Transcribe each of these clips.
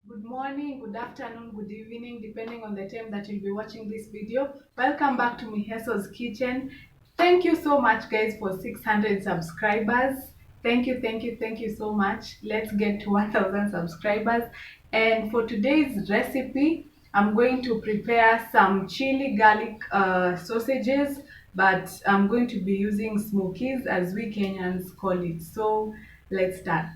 Good morning, good afternoon, good evening, depending on the time that you'll be watching this video. Welcome back to Miheso'S kitchen. Thank you so much, guys, for 600 subscribers. Thank you so much. Let's get to 1000 subscribers. And for today's recipe, I'm going to prepare some chili garlic sausages, but I'm going to be using smokies as we Kenyans call it. So let's start.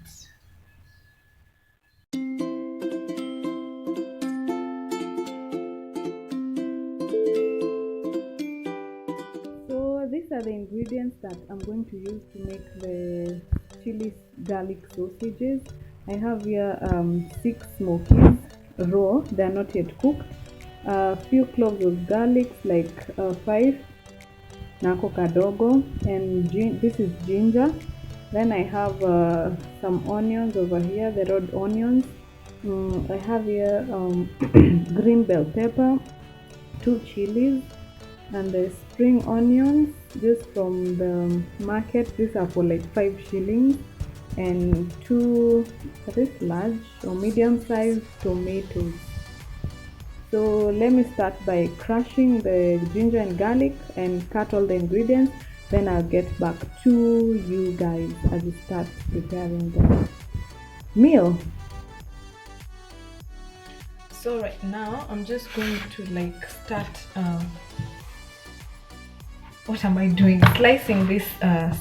So these are the ingredients that I'm going to use to make the chili garlic sausages. I have here 6 smokies raw, they are not yet cooked. A few cloves of garlic, like 5 nako kadogo, and this is ginger. Then I have some onions over here, the red onions. I have here green bell pepper, 2 chilies, and the spring onions just from the market. These are for like 5 shillings, and 2 large or medium sized tomatoes. So let me start by crushing the ginger and garlic and cut all the ingredients. Then I'll get back to you guys as we start preparing the meal. So right now I'm just going to start what am I doing? Slicing these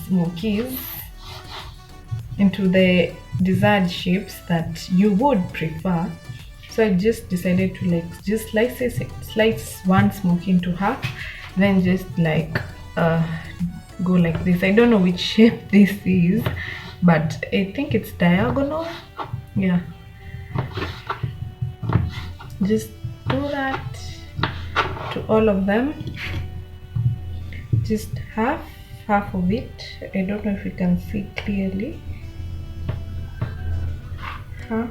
smokies into the desired shapes that you would prefer. So I just decided to just slice one smoky into half, then just go like this. I don't know which shape this is, but I think it's diagonal. Yeah, just do that to all of them. Just half of it. I don't know if you can see clearly. Half.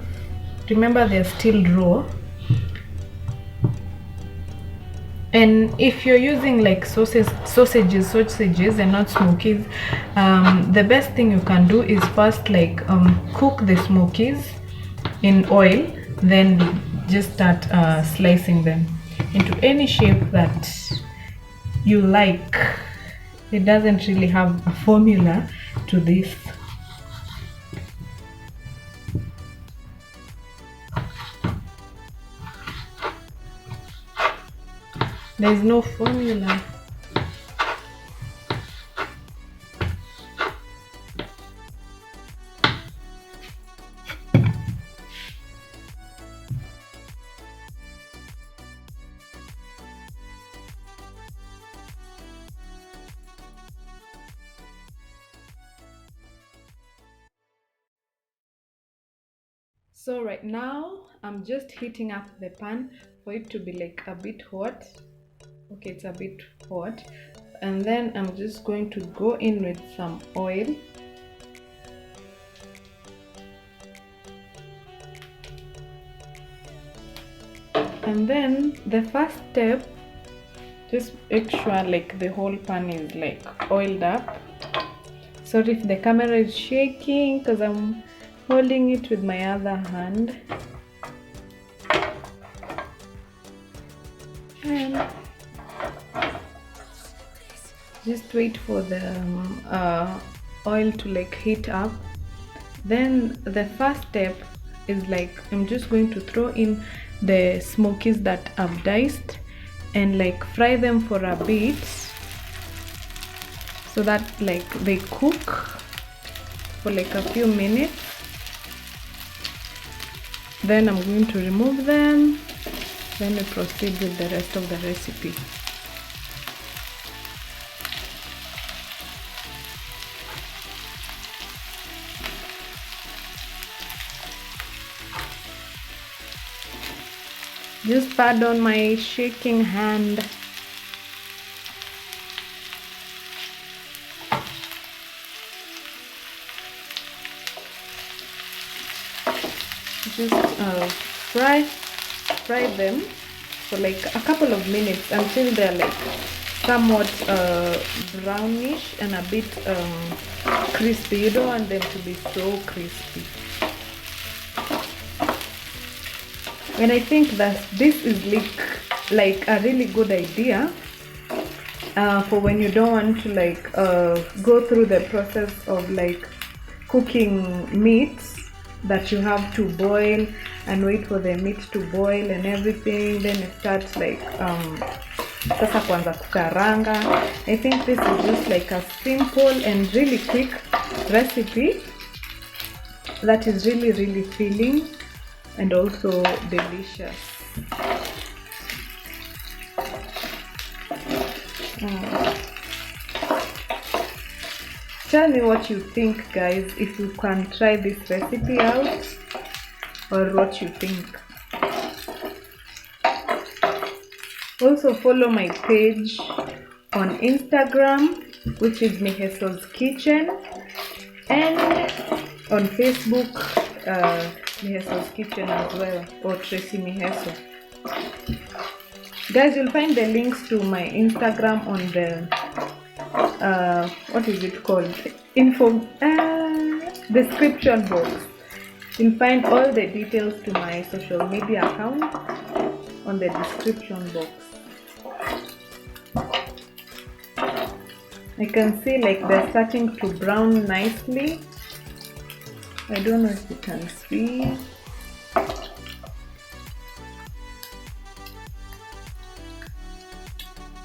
Remember, they're still raw. And if you're using like sausages and not smokies, the best thing you can do is first cook the smokies in oil, then just start slicing them into any shape that you like. It doesn't really have a formula to this. There's no formula. So right now I'm just heating up the pan for it to be like a bit hot. Okay, it's a bit hot, and then I'm just going to go in with some oil. And then the first step, just make sure the whole pan is oiled up. Sorry if the camera is shaking because I'm holding it with my other hand. And just wait for the oil to heat up. Then the first step is I'm just going to throw in the smokies that I've diced and fry them for a bit so that they cook for a few minutes. Then I'm going to remove them. Then we proceed with the rest of the recipe. Just pardon my shaking hand. Just fry them for a couple of minutes until they're somewhat brownish and a bit crispy. You don't want them to be so crispy. And I think that this is like a really good idea for when you don't want to like go through the process of like cooking meats that you have to boil and wait for the meat to boil and everything, then it starts like sasa kwanza kukaranga. I think this is just like a simple and really quick recipe that is really filling and also delicious. Tell me what you think, guys, if you can try this recipe out, or what you think. Also follow my page on Instagram, which is Miheso'S Kitchen, and on Facebook, Miheso'S Kitchen as well, or Tracy Miheso. Guys, you'll find the links to my Instagram on the what is it called, description box. You'll find all the details to my social media account on the description box. I can see like they're starting to brown nicely. I don't know if you can see.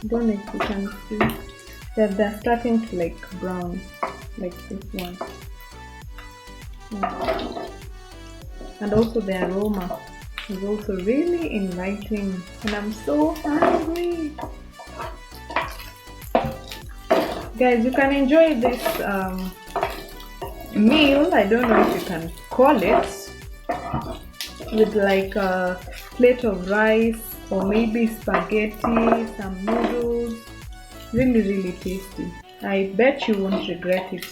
Don't know if you can see that they're starting to like brown, like this one. And also the aroma is also really inviting, and I'm so hungry. Guys, you can enjoy this meal, I don't know if you can call it, with like a plate of rice or maybe spaghetti, some noodles. Really tasty. I bet you won't regret it.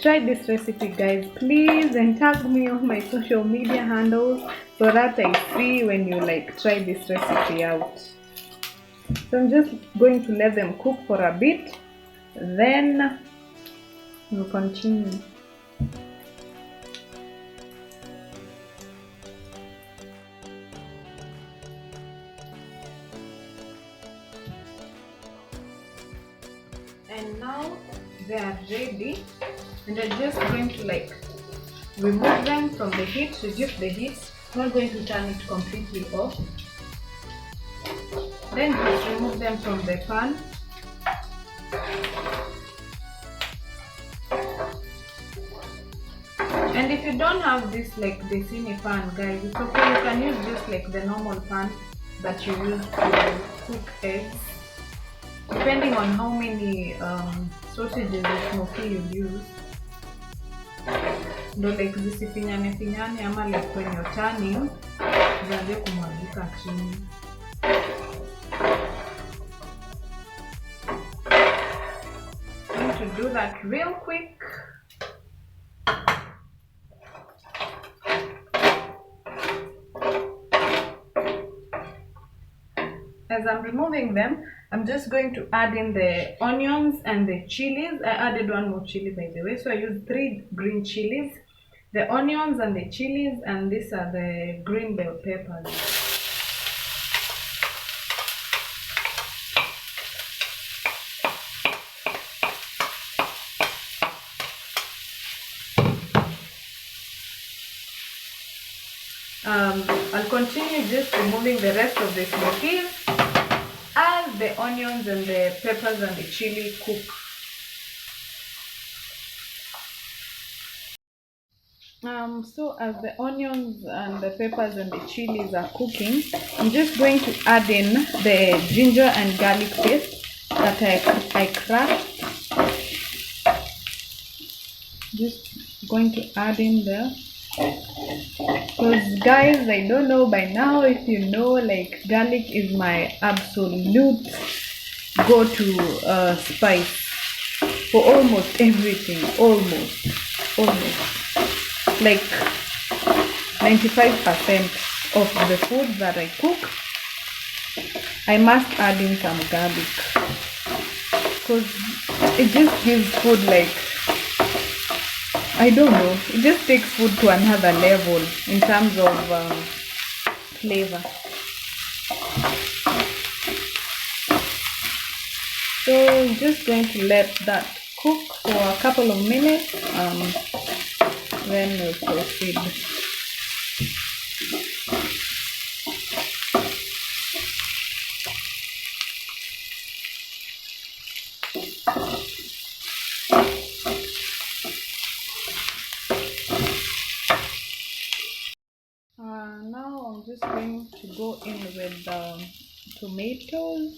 Try this recipe, guys, please, and tag me on my social media handles so that I see when you like try this recipe out. So I'm just going to let them cook for a bit, then we'll continue. And now they are ready, and I'm just going to like remove them from the heat, reduce the heat. I'm not going to turn it completely off. Then just remove them from the pan. And if you don't have this like the cine pan, guys, it's okay. You can use just like the normal pan that you use to cook eggs. Depending on how many sausages or smoky you use, ndo like zisifinyane ama like when you're turning zianze kumwagika chini. I'm going to do that real quick. As I'm removing them, I'm just going to add in the onions and the chilies. I added one more chili, by the way, so I used 3 green chilies, the onions and the chilies, and these are the green bell peppers. I'll continue just removing the rest of the smokies as the onions and the peppers and the chili cook. So as the onions and the peppers and the chilies are cooking, I'm just going to add in the ginger and garlic paste that I crushed. Just going to add in there. Because guys, I don't know by now if you know, like garlic is my absolute go-to spice for almost everything, almost like 95% of the food that I cook, I must add in some garlic, because it just gives food like, I don't know, it just takes food to another level in terms of flavor. So just going to let that cook for a couple of minutes, then we'll proceed. Now I'm just going to go in with the tomatoes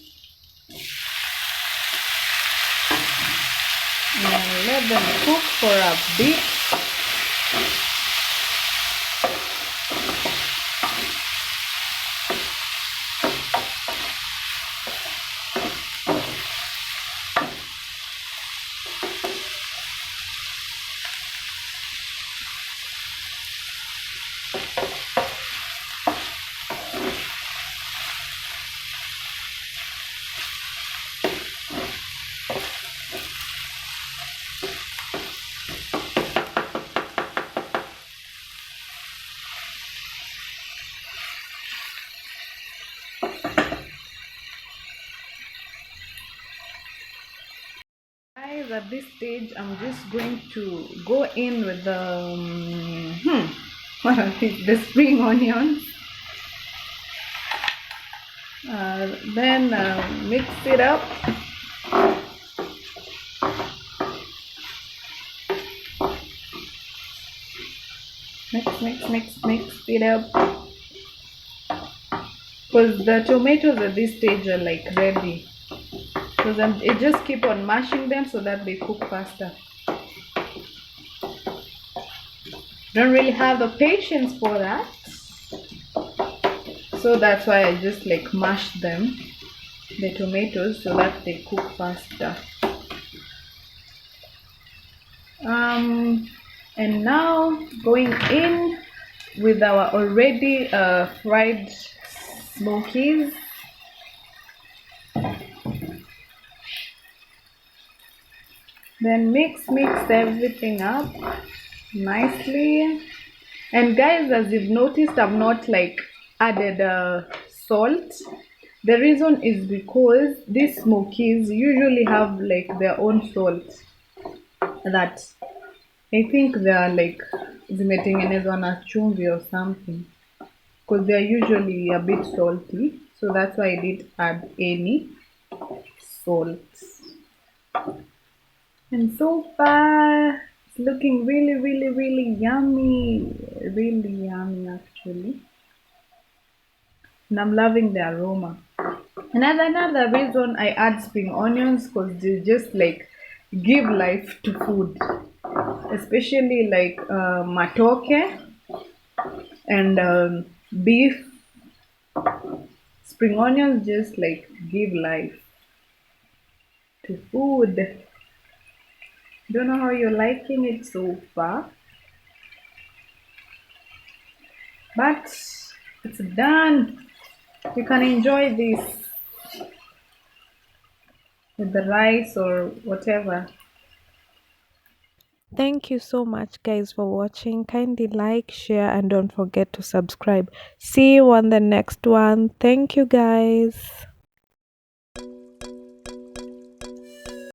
and let them cook for a bit. Guys, at this stage I'm just going to go in with the what are these? The spring onions. Then mix it up. Mix it up. Because the tomatoes at this stage are like ready. So then I just keep on mashing them so that they cook faster. Don't really have the patience for that. So that's why I just like mash them, the tomatoes, so that they cook faster. And now going in with our already fried smokies. Then mix everything up nicely. And guys, as you've noticed, I've not like added salt. The reason is because these smokies usually have like their own salt that I think they are like zimetengenezwa na chumvi or something, because they are usually a bit salty. So that's why I didn't add any salt. And so far it's looking really yummy, really yummy actually, and I'm loving the aroma. Another reason I add spring onions, because they just like give life to food, especially like matoke and beef. Spring onions just like give life to food. Don't know how you're liking it so far, but it's done. You can enjoy this with the rice or whatever. Thank you so much, guys, for watching. Kindly like, share, and don't forget to subscribe. See you on the next one. Thank you, guys.